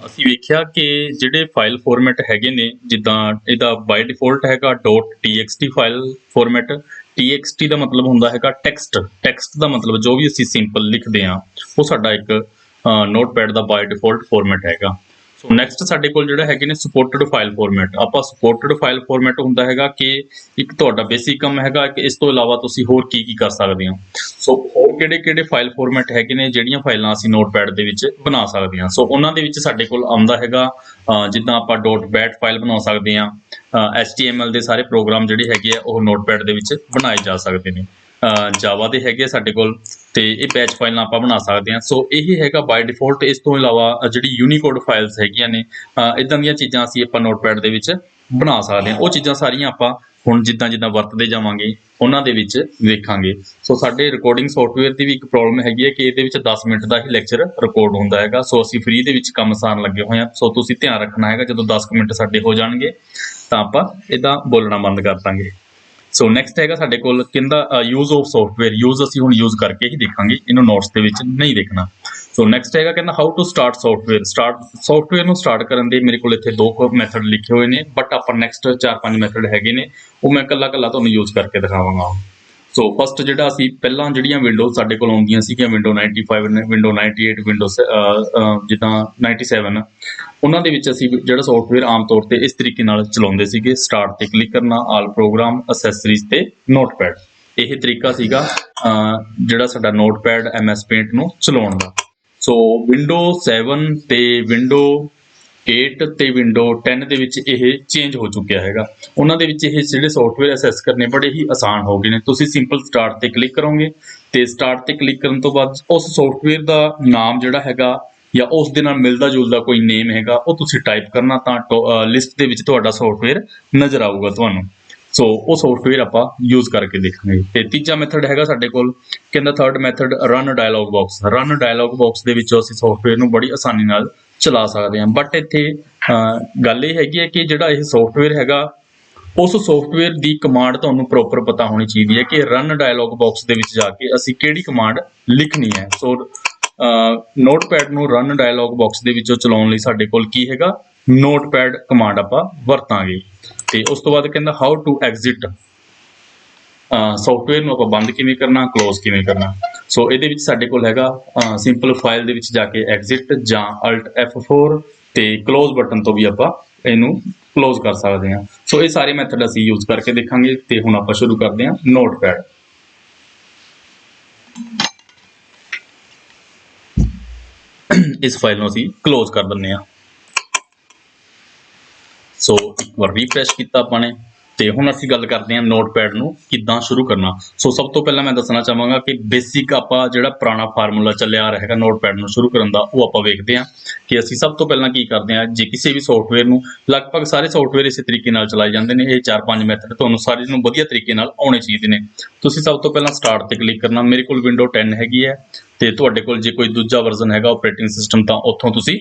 ਅਸੀਂ ਵੇਖਿਆ ਕਿ ਜਿਹੜੇ ਫਾਈਲ ਫਾਰਮੈਟ ਹੈਗੇ ਨੇ, ਜਿੱਦਾਂ ਇਹਦਾ ਬਾਈ ਡਿਫਾਲਟ ਹੈਗਾ .txt ਫਾਈਲ ਫਾਰਮੈਟ। txt ਦਾ ਮਤਲਬ ਹੁੰਦਾ ਹੈਗਾ ਟੈਕਸਟ ਦਾ ਮਤਲਬ ਜੋ ਵੀ ਅਸੀਂ ਸਿੰਪਲ ਲਿਖਦੇ ਹਾਂ ਉਹ ਸਾਡਾ ਇੱਕ ਨੋਟਪੈਡ ਦਾ ਬਾਈ ਡਿਫਾਲਟ ਫਾਰਮੈਟ ਹੈਗਾ। ਸੋ ਨੈਕਸਟ ਸਾਡੇ ਕੋਲ ਜਿਹੜਾ ਹੈਗੇ ਨੇ ਸਪੋਰਟਡ ਫਾਈਲ ਫਾਰਮੈਟ। ਆਪਾਂ ਸਪੋਰਟਡ ਫਾਈਲ ਫਾਰਮੈਟ ਹੁੰਦਾ ਹੈਗਾ ਕਿ ਇੱਕ ਤੁਹਾਡਾ ਬੇਸਿਕ ਕੰਮ ਹੈਗਾ ਕਿ ਇਸ ਤੋਂ ਇਲਾਵਾ ਤੁਸੀਂ ਹੋਰ ਕੀ ਕਰ ਸਕਦੇ ਹੋ। ਸੋ ਹੋਰ ਕਿਹੜੇ ਫਾਈਲ ਫਾਰਮੈਟ ਹੈਗੇ ਨੇ ਜਿਹੜੀਆਂ ਫਾਈਲਾਂ ਅਸੀਂ ਨੋਟਪੈਡ ਦੇ ਵਿੱਚ ਬਣਾ ਸਕਦੇ ਹਾਂ। ਸੋ ਉਹਨਾਂ ਦੇ ਵਿੱਚ ਸਾਡੇ ਕੋਲ ਆਉਂਦਾ ਹੈਗਾ ਜਿੱਦਾਂ ਆਪਾਂ .bat ਫਾਈਲ ਬਣਾ ਸਕਦੇ ਹਾਂ। HTML ਦੇ ਸਾਰੇ ਪ੍ਰੋਗਰਾਮ ਜਿਹੜੇ ਹੈਗੇ ਆ ਉਹ ਨੋਟਪੈਡ ਦੇ ਵਿੱਚ ਬਣਾਏ ਜਾ ਸਕਦੇ ਨੇ। ਜਾਵਾ ਦੇ ਹੈਗੇ ਸਾਡੇ ਕੋਲ ਤੇ ਇਹ ਬੈਚ ਫਾਈਲਾਂ ਆਪਾਂ ਬਣਾ ਸਕਦੇ ਹਾਂ। ਸੋ ਇਹ ਹੈਗਾ ਬਾਈ ਡਿਫਾਲਟ। ਇਸ ਤੋਂ ਇਲਾਵਾ ਜਿਹੜੀ ਯੂਨੀਕੋਡ ਫਾਈਲਸ ਹੈਗੀਆਂ ਨੇ, ਇਦਾਂ ਦੀਆਂ ਚੀਜ਼ਾਂ ਅਸੀਂ ਆਪਾਂ ਨੋਟਪੈਡ ਦੇ ਵਿੱਚ ਬਣਾ ਸਕਦੇ ਹਾਂ। ਉਹ ਚੀਜ਼ਾਂ ਸਾਰੀਆਂ ਆਪਾਂ ਹੁਣ ਜਿੱਦਾਂ ਵਰਤਦੇ ਜਾਵਾਂਗੇ ਉਹਨਾਂ ਦੇ ਵਿੱਚ ਵੇਖਾਂਗੇ। ਸੋ ਸਾਡੇ ਰਿਕਾਰਡਿੰਗ ਸੌਫਟਵੇਅਰ ਦੀ ਵੀ ਇੱਕ ਪ੍ਰੋਬਲਮ ਹੈਗੀ ਹੈ ਕਿ ਇਹਦੇ ਵਿੱਚ 10 ਮਿੰਟ ਦਾ ਹੀ ਲੈਕਚਰ ਰਿਕਾਰਡ ਹੁੰਦਾ ਹੈਗਾ। ਸੋ ਅਸੀਂ ਫ੍ਰੀ ਦੇ ਵਿੱਚ ਕੰਮ ਆਸਾਨ ਲੱਗੇ ਹੋਏ ਹਾਂ। ਸੋ ਤੁਸੀਂ ਧਿਆਨ ਰੱਖਣਾ ਹੈਗਾ ਜਦੋਂ 10 ਮਿੰਟ ਸਾਡੇ ਹੋ ਜਾਣਗੇ ਤਾਂ ਆਪਾਂ ਇੱਦਾਂ ਬੋਲਣਾ ਬੰਦ ਕਰ ਦਾਂਗੇ। ਸੋ ਨੈਕਸਟ ਹੈਗਾ ਸਾਡੇ ਕੋਲ ਕਹਿੰਦਾ ਯੂਜ਼ ਆਫ ਸੌਫਟਵੇਅਰ। ਯੂਜ਼ ਅਸੀਂ ਹੁਣ ਯੂਜ਼ ਕਰਕੇ ਹੀ ਦੇਖਾਂਗੇ, ਇਹਨੂੰ ਨੋਟਸ ਦੇ ਵਿੱਚ ਨਹੀਂ ਦੇਖਣਾ। ਸੋ ਨੈਕਸਟ ਹੈਗਾ ਕਹਿੰਦਾ how to start software. Software ਨੂੰ ਸਟਾਰਟ ਕਰਨ ਦੇ ਮੇਰੇ ਕੋਲ ਇੱਥੇ 2 ਮੈਥਡ ਲਿਖੇ ਹੋਏ ਨੇ, ਬਟ ਆਪਾਂ ਨੈਕਸਟ 4-5 ਮੈਥਡ ਹੈਗੇ ਨੇ ਉਹ ਮੈਂ ਇਕੱਲਾ ਤੁਹਾਨੂੰ ਯੂਜ਼ ਕਰਕੇ ਦਿਖਾਵਾਂਗਾ। ਸੋ ਫਸਟ ਜਿਹੜਾ ਅਸੀਂ ਪਹਿਲਾਂ ਜਿਹੜੀਆਂ ਵਿੰਡੋਜ਼ ਸਾਡੇ ਕੋਲ ਆਉਂਦੀਆਂ ਸੀਗੀਆਂ ਵਿੰਡੋ 95 ਵਿੰਡੋ 98 ਵਿੰਡੋ ਜਿੱਦਾਂ 97 ਉਹਨਾਂ ਦੇ ਵਿੱਚ ਅਸੀਂ ਜਿਹੜਾ ਸੌਫਟਵੇਅਰ ਆਮ ਤੌਰ ਤੇ ਇਸ ਤਰੀਕੇ ਨਾਲ ਚਲਾਉਂਦੇ ਸੀਗੇ। ਸਟਾਰਟ ਤੇ ਕਲਿੱਕ ਕਰਨਾ, ਆਲ ਪ੍ਰੋਗਰਾਮ, ਅਸੈਸਰੀਜ਼ ਤੇ ਨੋਟਪੈਡ। ਇਹ ਤਰੀਕਾ ਸੀਗਾ ਜਿਹੜਾ ਸਾਡਾ ਨੋਟਪੈਡ MS ਪੇਂਟ ਨੂੰ ਚਲਾਉਣ ਦਾ। ਸੋ ਵਿੰਡੋ 7 ਤੇ ਵਿੰਡੋ 8 ਤੇ ਵਿੰਡੋ 10 ਦੇ ਵਿੱਚ ਇਹ ਚੇਂਜ ਹੋ ਚੁੱਕਿਆ ਹੈਗਾ। ਉਹਨਾਂ ਦੇ ਵਿੱਚ ਇਹ ਜਿਹੜੇ ਸੌਫਟਵੇਅਰ ਅਸੈਸ ਕਰਨੇ ਬੜੇ ਹੀ ਆਸਾਨ ਹੋ ਗਏ ਨੇ। ਤੁਸੀਂ ਸਿੰਪਲ ਸਟਾਰਟ ਤੇ ਕਲਿੱਕ ਕਰੋਗੇ ਤੇ ਸਟਾਰਟ ਤੇ ਕਲਿੱਕ ਕਰਨ ਤੋਂ ਬਾਅਦ ਉਸ ਸੌਫਟਵੇਅਰ ਦਾ ਨਾਮ ਜਿਹੜਾ ਹੈਗਾ ਜਾਂ ਉਸ ਦੇ ਨਾਲ ਮਿਲਦਾ ਜੁਲਦਾ ਕੋਈ ਨੇਮ ਹੈਗਾ ਉਹ ਤੁਸੀਂ ਟਾਈਪ ਕਰਨਾ ਤਾਂ ਲਿਸਟ ਦੇ ਵਿੱਚ ਤੁਹਾਡਾ ਸੌਫਟਵੇਅਰ ਨਜ਼ਰ ਆਊਗਾ ਤੁਹਾਨੂੰ। ਸੋ ਉਹ ਸੌਫਟਵੇਅਰ ਆਪਾਂ ਯੂਜ਼ ਕਰਕੇ ਦੇਖਾਂਗੇ। ਤੇ ਤੀਜਾ ਮੈਥਡ ਹੈਗਾ ਸਾਡੇ ਕੋਲ ਕਹਿੰਦਾ third method run dialogue box. Run dialogue box ਦੇ ਵਿੱਚੋਂ ਅਸੀਂ ਸੌਫਟਵੇਅਰ ਨੂੰ ਬੜੀ ਆਸਾਨੀ ਨਾਲ ਚਲਾ ਸਕਦੇ ਹਾਂ। ਬਟ ਇੱਥੇ ਗੱਲ ਇਹ ਹੈਗੀ ਹੈ ਕਿ ਜਿਹੜਾ ਇਹ ਸੌਫਟਵੇਅਰ ਹੈਗਾ ਉਸ ਸੌਫਟਵੇਅਰ ਦੀ ਕਮਾਂਡ ਤੁਹਾਨੂੰ ਪ੍ਰੋਪਰ ਪਤਾ ਹੋਣੀ ਚਾਹੀਦੀ ਹੈ ਕਿ ਰਨ ਡਾਇਲੌਗ ਬਾਕਸ ਦੇ ਵਿੱਚ ਜਾ ਕੇ ਅਸੀਂ ਕਿਹੜੀ ਕਮਾਂਡ ਲਿਖਣੀ ਹੈ। ਸੋ ਨੋਟਪੈਡ ਨੂੰ ਰਨ ਡਾਇਲੌਗ ਬਾਕਸ ਦੇ ਵਿੱਚੋਂ ਚਲਾਉਣ ਲਈ ਸਾਡੇ ਕੋਲ ਕੀ ਹੈਗਾ ਨੋਟਪੈਡ ਕਮਾਂਡ ਆਪਾਂ ਵਰਤਾਂਗੇ। ਤੇ ਉਸ ਤੋਂ ਬਾਅਦ ਕਹਿੰਦਾ ਹਾਊ ਟੂ ਐਗਜ਼ਿਟ। ਸੌਫਟਵੇਅਰ ਨੂੰ ਆਪਾਂ ਬੰਦ ਕਿਵੇਂ ਕਰਨਾ, ਕਲੋਜ਼ ਕਿਵੇਂ ਕਰਨਾ। ਸੋ ਇਹਦੇ ਵਿੱਚ ਸਾਡੇ ਕੋਲ ਹੈਗਾ ਸਿੰਪਲ ਫਾਈਲ ਦੇ ਵਿੱਚ ਜਾ ਕੇ ਐਗਜ਼ਿਟ ਜਾਂ Alt F4 ਤੇ ਕਲੋਜ਼ ਬਟਨ ਤੋਂ ਵੀ ਆਪਾਂ ਇਹਨੂੰ ਕਲੋਜ਼ ਕਰ ਸਕਦੇ ਹਾਂ। ਸੋ ਇਹ ਸਾਰੇ ਮੈਥਡ ਅਸੀਂ ਯੂਜ਼ ਕਰਕੇ ਦੇਖਾਂਗੇ। ਤੇ ਹੁਣ ਆਪਾਂ ਸ਼ੁਰੂ ਕਰਦੇ ਹਾਂ ਨੋਟਪੈਡ। ਇਸ ਫਾਈਲ ਨੂੰ ਅਸੀਂ ਕਲੋਜ਼ ਕਰ ਦਿੰਦੇ ਹਾਂ। ਸੋ ਇੱਕ ਵਾਰ ਰੀਫਰੈਸ਼ ਕੀਤਾ ਆਪਾਂ ਨੇ ਤੇ ਹੁਣ ਅਸੀਂ ਗੱਲ ਕਰਦੇ ਹਾਂ ਨੋਟਪੈਡ ਨੂੰ ਕਿੱਦਾਂ ਸ਼ੁਰੂ ਕਰਨਾ। ਸੋ ਸਭ ਤੋਂ ਪਹਿਲਾਂ ਮੈਂ ਦੱਸਣਾ ਚਾਹਾਂਗਾ ਕਿ ਬੇਸਿਕ ਆਪਾਂ ਜਿਹੜਾ ਪੁਰਾਣਾ ਫਾਰਮੂਲਾ ਚੱਲਿਆ ਆ ਰਿਹਾ ਹੈਗਾ ਨੋਟਪੈਡ ਨੂੰ ਸ਼ੁਰੂ ਕਰਨ ਦਾ ਉਹ ਆਪਾਂ ਵੇਖਦੇ ਹਾਂ ਕਿ ਅਸੀਂ ਸਭ ਤੋਂ ਪਹਿਲਾਂ ਕੀ ਕਰਦੇ ਹਾਂ। ਜੇ ਕਿਸੇ ਵੀ ਸੌਫਟਵੇਅਰ ਨੂੰ ਲਗਭਗ ਸਾਰੇ ਸੌਫਟਵੇਅਰ ਇਸੇ ਤਰੀਕੇ ਨਾਲ ਚਲਾਏ ਜਾਂਦੇ ਨੇ। ਇਹ 4-5 ਮੈਥਡ ਤੁਹਾਨੂੰ ਸਾਰੇ ਨੂੰ ਵਧੀਆ ਤਰੀਕੇ ਨਾਲ ਆਉਣੇ ਚਾਹੀਦੇ ਨੇ। ਤੁਸੀਂ ਸਭ ਤੋਂ ਪਹਿਲਾਂ ਸਟਾਰਟ ਤੇ ਕਲਿੱਕ ਕਰਨਾ। ਮੇਰੇ ਕੋਲ ਵਿੰਡੋ 10 ਹੈਗੀ ਹੈ ਤੇ ਤੁਹਾਡੇ ਕੋਲ ਜੇ ਕੋਈ ਦੂਜਾ ਵਰਜ਼ਨ ਹੈਗਾ ਆਪਰੇਟਿੰਗ ਸਿਸਟਮ ਤਾਂ ਉੱਥੋਂ ਤੁਸੀਂ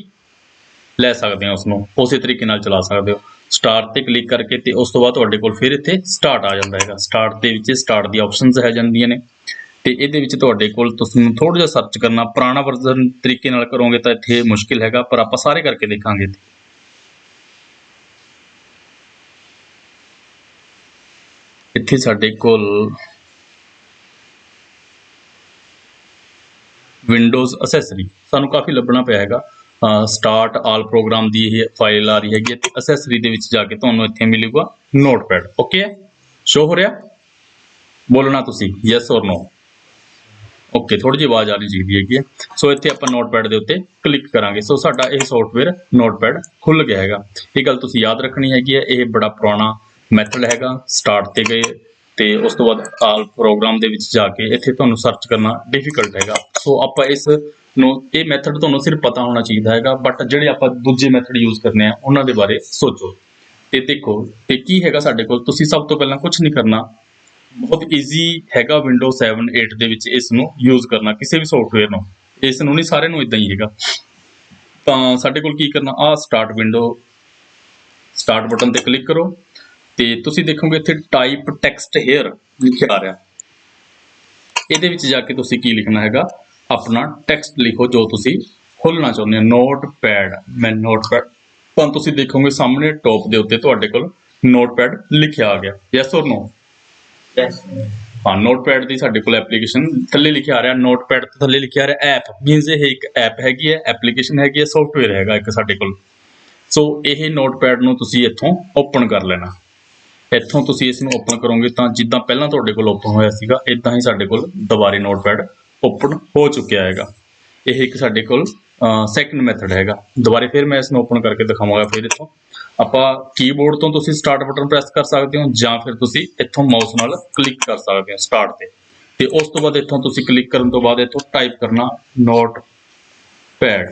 ਲੈ ਸਕਦੇ ਹੋ, ਉਸਨੂੰ ਉਸੇ ਤਰੀਕੇ ਨਾਲ ਚਲਾ ਸਕਦੇ ਹੋ। ਸਟਾਰਟ ਤੇ ਕਲਿੱਕ ਕਰਕੇ ਤੇ ਉਸ ਤੋਂ ਬਾਅਦ ਤੁਹਾਡੇ ਕੋਲ ਫਿਰ ਇੱਥੇ ਸਟਾਰਟ ਆ ਜਾਂਦਾ ਹੈਗਾ। ਸਟਾਰਟ ਦੇ ਵਿੱਚ ਸਟਾਰਟ ਦੀ ਆਪਸ਼ਨਸ ਹੈ ਜਾਂਦੀਆਂ ਨੇ ਤੇ ਇਹਦੇ ਵਿੱਚ ਤੁਹਾਡੇ ਕੋਲ ਤੁਸੀਂ ਥੋੜਾ ਜਿਹਾ ਸਰਚ ਕਰਨਾ। ਪੁਰਾਣਾ ਵਰਜ਼ਨ ਤਰੀਕੇ ਨਾਲ ਕਰੋਗੇ ਤਾਂ ਇੱਥੇ ਮੁਸ਼ਕਿਲ ਹੈਗਾ, ਪਰ ਆਪਾਂ ਸਾਰੇ ਕਰਕੇ ਦੇਖਾਂਗੇ। ਇੱਥੇ ਸਾਡੇ ਕੋਲ ਵਿੰਡੋਜ਼ ਅਸੈਸਰੀ ਸਾਨੂੰ ਕਾਫੀ ਲੱਭਣਾ ਪਿਆ ਹੈਗਾ। ਸਟਾਰਟ ਆਲ ਪ੍ਰੋਗਰਾਮ ਦੀ ਇਹ ਫਾਈਲ ਆ ਰਹੀ ਹੈਗੀ ਤੇ ਅਸੈਸਰੀ ਦੇ ਵਿੱਚ ਜਾ ਕੇ ਤੁਹਾਨੂੰ ਇੱਥੇ ਮਿਲੂਗਾ ਨੋਟਪੈਡ। ਓਕੇ, ਸ਼ੋ ਹੋ ਰਿਹਾ, ਬੋਲਣਾ ਤੁਸੀਂ ਯੈਸ ਔਰ ਨੋ। ਓਕੇ, ਥੋੜੀ ਜਿਹੀ ਆਵਾਜ਼ ਆਣੀ ਚਾਹੀਦੀ ਹੈਗੀ ਹੈ। ਸੋ ਇੱਥੇ ਆਪਾਂ ਨੋਟਪੈਡ ਦੇ ਉੱਤੇ ਕਲਿੱਕ ਕਰਾਂਗੇ। ਸੋ ਸਾਡਾ ਇਹ ਸੌਫਟਵੇਅਰ ਨੋਟਪੈਡ ਖੁੱਲ ਗਿਆ ਹੈਗਾ। ਇਹ ਗੱਲ ਤੁਸੀਂ ਯਾਦ ਰੱਖਣੀ ਹੈਗੀ ਹੈ। ਇਹ ਬੜਾ ਪੁਰਾਣਾ ਮੈਥਡ ਹੈਗਾ। ਸਟਾਰਟ ਤੇ ਗਏ ਤੇ ਉਸ ਤੋਂ ਬਾਅਦ ਆਲ ਪ੍ਰੋਗਰਾਮ ਦੇ ਵਿੱਚ ਜਾ ਕੇ ਇੱਥੇ ਤੁਹਾਨੂੰ ਸਰਚ ਕਰਨਾ ਡਿਫਿਕਲਟ ਹੈਗਾ। ਸੋ ਆਪਾਂ ਇਸ ਨੂੰ ਇਹ ਮੈਥਡ ਤੁਹਾਨੂੰ ਸਿਰਫ ਪਤਾ ਹੋਣਾ ਚਾਹੀਦਾ ਹੈਗਾ, ਬਟ ਜਿਹੜੇ ਆਪਾਂ ਦੂਜੇ ਮੈਥਡ ਯੂਜ਼ ਕਰਨੇ ਆ ਉਹਨਾਂ ਦੇ ਬਾਰੇ ਸੋਚੋ ਤੇ ਦੇਖੋ। ਤੇ ਕੀ ਹੈਗਾ ਸਾਡੇ ਕੋਲ, ਤੁਸੀਂ ਸਭ ਤੋਂ ਪਹਿਲਾਂ ਕੁਝ ਨਹੀਂ ਕਰਨਾ, ਬਹੁਤ ਈਜ਼ੀ ਹੈਗਾ ਵਿੰਡੋ 7 8 ਦੇ ਵਿੱਚ ਇਸ ਨੂੰ ਯੂਜ਼ ਕਰਨਾ ਕਿਸੇ ਵੀ ਸੌਫਟਵੇਅਰ ਨੂੰ। ਇਸ ਨੂੰ ਨਹੀਂ, ਸਾਰੇ ਨੂੰ ਇਦਾਂ ਹੀ ਹੈਗਾ। ਤਾਂ ਸਾਡੇ ਕੋਲ ਕੀ ਕਰਨਾ, ਆਹ ਸਟਾਰਟ ਵਿੰਡੋ ਸਟਾਰਟ ਬਟਨ ਤੇ ਕਲਿੱਕ ਕਰੋ ਤੇ ਤੁਸੀਂ ਦੇਖੋਗੇ ਇੱਥੇ ਟਾਈਪ ਟੈਕਸਟ ਹੇਅਰ ਲਿਖਿਆ ਆ ਰਿਹਾ। ਇਹਦੇ ਵਿੱਚ ਜਾ ਕੇ ਤੁਸੀਂ ਕੀ ਲਿਖਣਾ ਹੈਗਾ, ਆਪਣਾ ਟੈਕਸਟ ਲਿਖੋ ਜੋ ਤੁਸੀਂ ਖੋਲਣਾ ਚਾਹੁੰਦੇ ਹੋ ਨੋਟਪੈਡ। ਮੈਂ ਨੋਟਪੈਡ ਤਾਂ ਤੁਸੀਂ ਦੇਖੋਗੇ ਸਾਹਮਣੇ ਟੌਪ ਦੇ ਉੱਤੇ ਤੁਹਾਡੇ ਕੋਲ ਨੋਟਪੈਡ ਲਿਖਿਆ ਆ ਗਿਆ। ਯੈਸ ਔਰ ਨੋ? Yes. ਹਾਂ, ਨੋਟਪੈਡ ਦੀ ਸਾਡੇ ਕੋਲ ਐਪਲੀਕੇਸ਼ਨ ਥੱਲੇ ਲਿਖਿਆ ਆ ਰਿਹਾ, ਨੋਟਪੈਡ ਤੋਂ ਥੱਲੇ ਲਿਖਿਆ ਆ ਰਿਹਾ ਐਪ, ਮੀਨਸ ਇਹ ਇੱਕ ਐਪ ਹੈਗੀ ਹੈ, ਐਪਲੀਕੇਸ਼ਨ ਹੈਗੀ ਹੈ, ਸੌਫਟਵੇਅਰ ਹੈਗਾ ਇੱਕ ਸਾਡੇ ਕੋਲ। ਸੋ ਇਹ ਨੋਟਪੈਡ ਨੂੰ ਤੁਸੀਂ ਇੱਥੋਂ ਓਪਨ ਕਰ ਲੈਣਾ। ਇੱਥੋਂ ਤੁਸੀਂ ਇਸ ਨੂੰ ਓਪਨ ਕਰੋਗੇ ਤਾਂ ਜਿੱਦਾਂ ਪਹਿਲਾਂ ਤੁਹਾਡੇ ਕੋਲ ਓਪਨ ਹੋਇਆ ਸੀਗਾ ਇਦਾਂ ਹੀ ਸਾਡੇ ਕੋਲ ਦੁਬਾਰੇ ਨੋਟਪੈਡ ਓਪਨ ਹੋ ਚੁੱਕਿਆ ਹੈਗਾ। ਇਹ ਇੱਕ ਸਾਡੇ ਕੋਲ ਸੈਕੰਡ ਮੈਥਡ ਹੈਗਾ। ਦੁਬਾਰੇ ਫਿਰ ਮੈਂ ਇਸ ਨੂੰ ਓਪਨ ਕਰਕੇ ਦਿਖਾਵਾਂਗਾ। ਫਿਰ ਇੱਥੋਂ ਆਪਾਂ ਕੀਬੋਰਡ ਤੋਂ ਤੁਸੀਂ ਸਟਾਰਟ ਬਟਨ ਪ੍ਰੈਸ ਕਰ ਸਕਦੇ ਹੋ ਜਾਂ ਫਿਰ ਤੁਸੀਂ ਇੱਥੋਂ ਮਾਊਸ ਨਾਲ ਕਲਿੱਕ ਕਰ ਸਕਦੇ ਹੋ ਸਟਾਰਟ ਤੇ ਉਸ ਤੋਂ ਬਾਅਦ ਇੱਥੋਂ ਤੁਸੀਂ ਕਲਿੱਕ ਕਰਨ ਤੋਂ ਬਾਅਦ ਇੱਥੋਂ ਟਾਈਪ ਕਰਨਾ ਨੋਟਪੈਡ।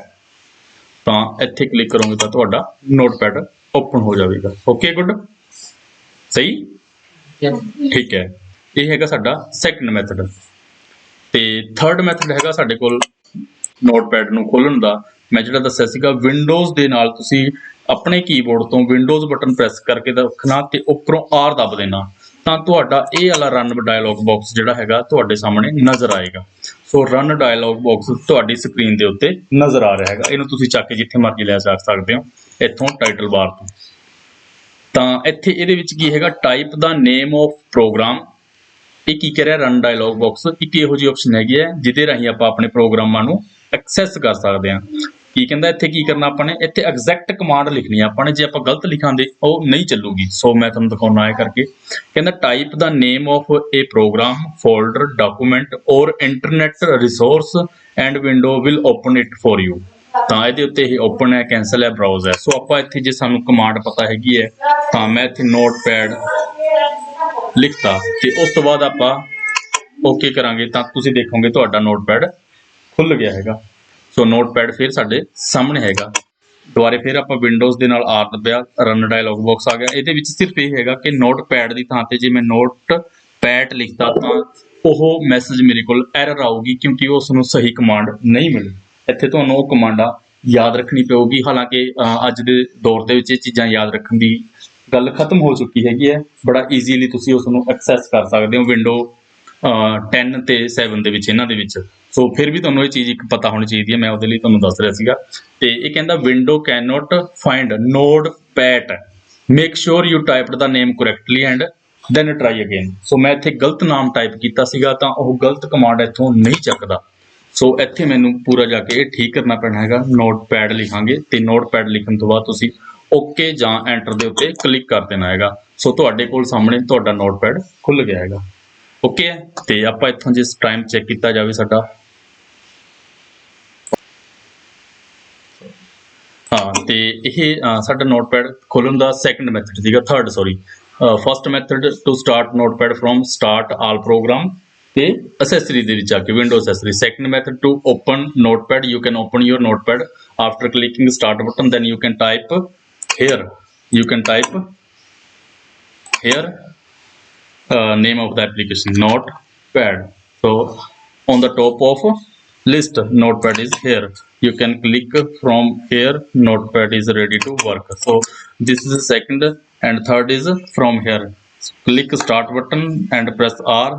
ਤਾਂ ਇੱਥੇ ਕਲਿੱਕ ਕਰੋਗੇ ਤਾਂ ਤੁਹਾਡਾ ਨੋਟਪੈਡ ਓਪਨ ਹੋ ਜਾਵੇਗਾ। ਓਕੇ, ਗੁੱਡ, ਸਹੀ, Yes. ਠੀਕ ਹੈ। ਇਹ ਹੈਗਾ ਸਾਡਾ ਸੈਕੰਡ ਮੈਥਡ। ਤੇ ਥਰਡ ਮੈਥਡ ਹੈਗਾ ਸਾਡੇ ਕੋਲ ਨੋਟਪੈਡ ਨੂੰ ਖੋਲਣ ਦਾ। ਮੈਂ ਜਿਹੜਾ ਦੱਸਿਆ ਸੀਗਾ ਵਿੰਡੋਜ਼ ਦੇ ਨਾਲ ਤੁਸੀਂ ਆਪਣੇ ਕੀਬੋਰਡ ਤੋਂ ਵਿੰਡੋਜ਼ ਬਟਨ ਪ੍ਰੈਸ ਕਰਕੇ ਰੱਖਣਾ ਤੇ ਉੱਪਰੋਂ ਆਰ ਦੱਬ ਦੇਣਾ ਤਾਂ ਤੁਹਾਡਾ ਇਹ ਵਾਲਾ ਰਨ ਡਾਇਲੌਗ ਬਾਕਸ ਜਿਹੜਾ ਹੈਗਾ ਤੁਹਾਡੇ ਸਾਹਮਣੇ ਨਜ਼ਰ ਆਏਗਾ। ਸੋ ਰਨ ਡਾਇਲੌਗ ਬਾਕਸ ਤੁਹਾਡੀ ਸਕਰੀਨ ਦੇ ਉੱਤੇ ਨਜ਼ਰ ਆ ਰਿਹਾ ਹੈਗਾ। ਇਹਨੂੰ ਤੁਸੀਂ ਚੱਕ ਕੇ ਜਿੱਥੇ ਮਰਜ਼ੀ ਲੈ ਜਾ ਸਕਦੇ ਹੋ ਇੱਥੋਂ ਟਾਈਟਲ ਬਾਰ ਤੋਂ। ਤਾਂ ਇੱਥੇ ਇਹਦੇ ਵਿੱਚ ਕੀ ਹੈਗਾ, type the name of program. ਇਹ ਕੀ ਕਹਿ ਰਿਹਾ, ਰਨ ਡਾਇਲੌਗ ਬਾਕਸ ਇੱਕ ਇਹੋ ਜਿਹੀ ਆਪਸ਼ਨ ਹੈਗੀ ਹੈ ਜਿਹਦੇ ਰਾਹੀਂ ਆਪਾਂ ਆਪਣੇ ਪ੍ਰੋਗਰਾਮਾਂ ਨੂੰ ਐਕਸੈਸ ਕਰ ਸਕਦੇ ਹਾਂ। ਕੀ ਕਹਿੰਦਾ ਇੱਥੇ ਕੀ ਕਰਨਾ ਆਪਾਂ ਨੇ, ਇੱਥੇ ਐਗਜ਼ੈਕਟ ਕਮਾਂਡ ਲਿਖਣੀ ਆ ਆਪਾਂ ਨੇ। ਜੇ ਆਪਾਂ ਗਲਤ ਲਿਖਾਂਗੇ ਉਹ ਨਹੀਂ ਚੱਲੂਗੀ। ਸੋ ਮੈਂ ਤੁਹਾਨੂੰ ਦਿਖਾਉਣਾ ਹੈ ਕਰਕੇ। ਕਹਿੰਦਾ type the name of a program, folder, document or internet resource and window will open it for you. ਤਾਂ ਇਹਦੇ ਉੱਤੇ ਇਹ ਓਪਨ ਹੈ, ਕੈਂਸਲ ਹੈ, ਬਰਾਊਜ਼ ਹੈ। ਸੋ ਆਪਾਂ ਇੱਥੇ ਜੇ ਸਾਨੂੰ ਕਮਾਂਡ ਪਤਾ ਹੈਗੀ ਹੈ ਤਾਂ ਮੈਂ ਇੱਥੇ ਨੋਟਪੈਡ ਲਿਖਤਾ ਤੇ ਉਸ ਤੋਂ ਬਾਅਦ ਆਪਾਂ ਓਕੇ ਕਰਾਂਗੇ ਤਾਂ ਤੁਸੀਂ ਦੇਖੋਗੇ ਤੁਹਾਡਾ ਨੋਟਪੈਡ ਖੁੱਲ ਗਿਆ ਹੈਗਾ। ਸੋ ਨੋਟਪੈਡ ਫਿਰ ਸਾਡੇ ਸਾਹਮਣੇ ਹੈਗਾ। ਦੁਬਾਰੇ ਫਿਰ ਆਪਾਂ ਵਿੰਡੋਜ਼ ਦੇ ਨਾਲ ਆਰ ਦੱਬਿਆ, ਰਨ ਡਾਇਲੌਗ ਬਾਕਸ ਆ ਗਿਆ। ਇਹਦੇ ਵਿੱਚ ਸਿਰਫ ਇਹ ਹੈਗਾ ਕਿ ਨੋਟਪੈਡ ਦੀ ਥਾਂ ਤੇ ਜੇ ਮੈਂ ਨੋਟਪੈਡ ਲਿਖਤਾ ਤਾਂ ਉਹ ਮੈਸੇਜ ਮੇਰੇ ਕੋਲ ਐਰਰ ਆਊਗੀ ਕਿਉਂਕਿ ਉਸ ਨੂੰ ਸਹੀ ਕਮਾਂਡ ਨਹੀਂ ਮਿਲੀ। ਇੱਥੇ ਤੁਹਾਨੂੰ ਉਹ ਕਮਾਂਡਾਂ ਯਾਦ ਰੱਖਣੀ ਪਊਗੀ। ਹਾਲਾਂਕਿ ਅੱਜ ਦੇ ਦੌਰ ਦੇ ਵਿੱਚ ਇਹ ਚੀਜ਼ਾਂ ਯਾਦ ਰੱਖਣ ਦੀ ਗੱਲ ਖਤਮ ਹੋ ਚੁੱਕੀ ਹੈਗੀ ਹੈ। ਬੜਾ ਈਜ਼ੀਲੀ ਤੁਸੀਂ ਉਸ ਨੂੰ ਐਕਸੈਸ ਕਰ ਸਕਦੇ ਹੋ ਵਿੰਡੋ 10 ਤੇ 7 ਦੇ ਵਿੱਚ, ਇਹਨਾਂ ਦੇ ਵਿੱਚ। ਸੋ ਫਿਰ ਵੀ ਤੁਹਾਨੂੰ ਇਹ ਚੀਜ਼ ਇੱਕ ਪਤਾ ਹੋਣੀ ਚਾਹੀਦੀ ਹੈ, ਮੈਂ ਉਹਦੇ ਲਈ ਤੁਹਾਨੂੰ ਦੱਸ ਰਿਹਾ ਸੀਗਾ। ਤੇ ਇਹ ਕਹਿੰਦਾ window can not find notepad, make sure you typed the name correctly and then try again. So ਮੈਂ ਇੱਥੇ ਗਲਤ ਨਾਮ ਟਾਈਪ ਕੀਤਾ ਸੀਗਾ ਤਾਂ ਉਹ ਗਲਤ ਕਮਾਂਡ ਇੱਥੋਂ ਨਹੀਂ ਚੱਕਦਾ। ਸੋ ਇੱਥੇ ਮੈਨੂੰ ਪੂਰਾ ਜਾ ਕੇ ਇਹ ਠੀਕ ਕਰਨਾ ਪੈਣਾ ਹੈਗਾ। ਨੋਟਪੈਡ ਲਿਖਾਂਗੇ ਤੇ ਨੋਟਪੈਡ ਲਿਖਣ ਤੋਂ ਬਾਅਦ ਤੁਸੀਂ ਓਕੇ ਜਾਂ ਐਂਟਰ ਦੇ ਉੱਤੇ ਕਲਿੱਕ ਕਰ ਦੇਣਾ ਹੈਗਾ। ਸੋ ਤੁਹਾਡੇ ਕੋਲ ਸਾਹਮਣੇ ਤੁਹਾਡਾ ਨੋਟਪੈਡ ਖੁੱਲ ਗਿਆ ਹੈਗਾ। ਓਕੇ ਹੈ। ਤੇ ਆਪਾਂ ਇੱਥੋਂ ਜਿਸ ਟਾਈਮ ਚੈੱਕ ਕੀਤਾ ਜਾਵੇ ਸਾਡਾ, ਹਾਂ, ਤੇ ਇਹ ਸਾਡਾ ਨੋਟਪੈਡ ਖੋਲਣ ਦਾ ਸੈਕੰਡ ਮੈਥਡ ਸੀਗਾ, third sorry. First method to start notepad from start all program ਤੇ ਅਸੈਸਰੀ ਦੇ ਵਿੱਚ ਆ ਕੇ window accessory. Second method to open notepad, you can open your notepad after clicking start button, then you can type here, you can type here name of the application notepad. So on the top of list notepad is here, you can click from here, notepad is ready to work. So this is the second and third is from here, click start button and press R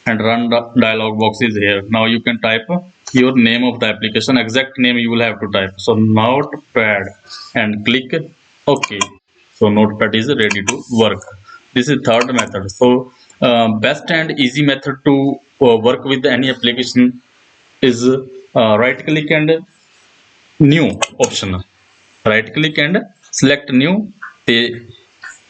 and run dialog box is here. Now you can type your name of the application, exact name you will have to type. So notepad and click OK. So notepad is ready to work. This is third method. So best and easy method to work with any application is right click and new option, right click and select new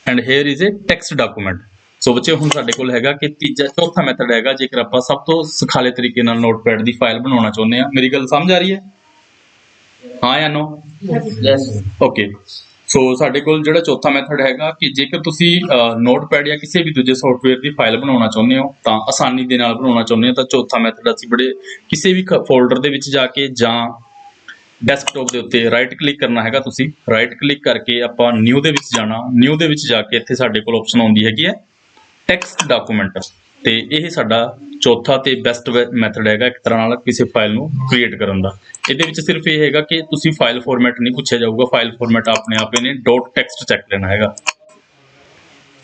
and here is a text document. ਸੋ ਬੱਚੇ ਹੁਣ ਸਾਡੇ ਕੋਲ ਹੈਗਾ ਕਿ ਚੌਥਾ method ਹੈਗਾ ਜੇਕਰ ਆਪਾਂ ਸਭ ਤੋਂ ਸੁਖਾਲੇ ਤਰੀਕੇ ਨਾਲ ਨੋਟਪੈਡ ਦੀ ਫਾਈਲ ਬਣਾਉਣਾ ਚਾਹੁੰਦੇ ਆ। ਮੇਰੀ ਗੱਲ ਸਮਝ ਆ ਰਹੀ ਹੈ? ਹਾਂ ਜਾਂ ਨੋ? Yes. ਓਕੇ। ਸੋ ਸਾਡੇ ਕੋਲ ਜਿਹੜਾ ਚੌਥਾ ਮੈਥਡ ਹੈਗਾ ਕਿ ਜੇਕਰ ਤੁਸੀਂ ਨੋਟਪੈਡ ਜਾਂ ਕਿਸੇ ਵੀ ਦੂਜੇ ਸੌਫਟਵੇਅਰ ਦੀ ਫਾਈਲ ਬਣਾਉਣਾ ਚਾਹੁੰਦੇ ਹੋ ਤਾਂ ਆਸਾਨੀ ਦੇ ਨਾਲ ਬਣਾਉਣਾ ਚਾਹੁੰਦੇ ਹੋ ਤਾਂ ਚੌਥਾ ਮੈਥਡ ਅਸੀਂ ਬੜੇ ਕਿਸੇ ਵੀ ਫੋਲਡਰ ਦੇ ਵਿੱਚ ਜਾ ਕੇ ਜਾਂ ਡੈਸਕਟਾਪ ਦੇ ਉੱਤੇ ਰਾਈਟ ਕਲਿੱਕ ਕਰਨਾ ਹੈਗਾ। ਤੁਸੀਂ ਰਾਈਟ ਕਲਿੱਕ ਕਰਕੇ ਆਪਾਂ ਨਿਊ ਦੇ ਵਿੱਚ ਜਾਣਾ। ਨਿਊ ਦੇ ਵਿੱਚ ਜਾ ਕੇ ਇੱਥੇ ਸਾਡੇ ਕੋਲ ਆਪਸ਼ਨ ਆਉਂਦੀ ਹੈਗੀ ਹੈ ਟੈਕਸਟ ਡਾਕੂਮੈਂਟ, ਤੇ ਇਹ ਸਾਡਾ ਚੌਥਾ ਤੇ ਬੈਸਟ ਮੈਥਡ ਹੈਗਾ ਇੱਕ ਤਰ੍ਹਾਂ ਨਾਲ ਕਿਸੇ ਫਾਈਲ ਨੂੰ ਕ੍ਰੀਏਟ ਕਰਨ ਦਾ। ਇਹਦੇ ਵਿੱਚ ਸਿਰਫ ਇਹ ਹੈਗਾ ਕਿ ਤੁਸੀਂ ਫਾਈਲ ਫਾਰਮੈਟ ਨਹੀਂ ਪੁੱਛਿਆ ਜਾਊਗਾ, ਫਾਈਲ ਫਾਰਮੈਟ ਆਪਣੇ ਆਪ ਇਹਨੇ ਡਾਟ ਟੈਕਸਟ ਚੱਕ ਲੈਣਾ ਹੈਗਾ।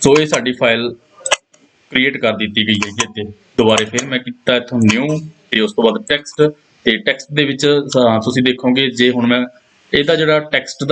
ਸੋ ਇਹ ਸਾਡੀ ਫਾਈਲ ਕ੍ਰੀਏਟ ਕਰ ਦਿੱਤੀ ਗਈ ਹੈਗੀ ਇੱਥੇ। ਦੁਬਾਰੇ ਫਿਰ ਮੈਂ ਕੀਤਾ ਇੱਥੋਂ ਨਿਊ ਤੇ ਉਸ ਤੋਂ ਬਾਅਦ ਟੈਕਸਟ ਤੇ ਟੈਕਸਟ ਦੇ ਵਿੱਚ ਤੁਸੀਂ ਦੇਖੋਗੇ ਜੇ ਹੁਣ ਮੈਂ ਇਹਦਾ ਜਿਹੜਾ ਟੈਕਸਟ